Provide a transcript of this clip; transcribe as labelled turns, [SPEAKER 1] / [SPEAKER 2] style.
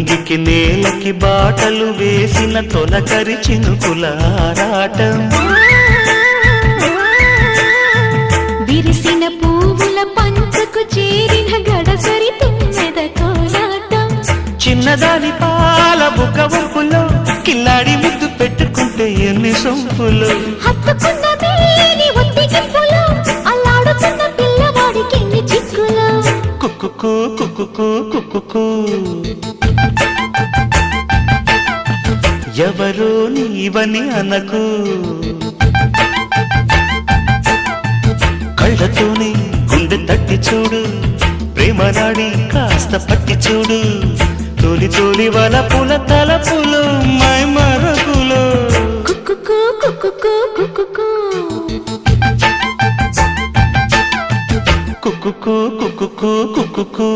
[SPEAKER 1] నింగికి నేలకి బాటలు వేసిన తొలకరి చినుకుల ఆరాటం
[SPEAKER 2] విరిసిన పువ్వుల పంచకు చేరిన గడసరి తుమ్మెద కోలాటం
[SPEAKER 1] చిన్నదాని పాల బుక్క వంపులో కిల్లాడి ముద్దు పెట్టుకుంటే ఎన్ని సొంపులు
[SPEAKER 2] హత్తుకున్న మేని ఒత్తికింపులో అల్లాడుతున్న పిల్లవాడికి ఎన్ని చిక్కులు
[SPEAKER 1] కుక్కుకు కుక్కుకు కుక్కుకు ఎవరో నీవని అనకు కళ్ళతోనే గుండె తట్టి చూడు ప్రేమ నాడి కాస్త పట్టి చూడు తోలి తోలి వలపుల తలపులు మై మరపులు
[SPEAKER 2] కుక్కుకు కుక్కుకు కుక్కుకు
[SPEAKER 1] కుక్కుకు కుక్కుకు కుక్కుకు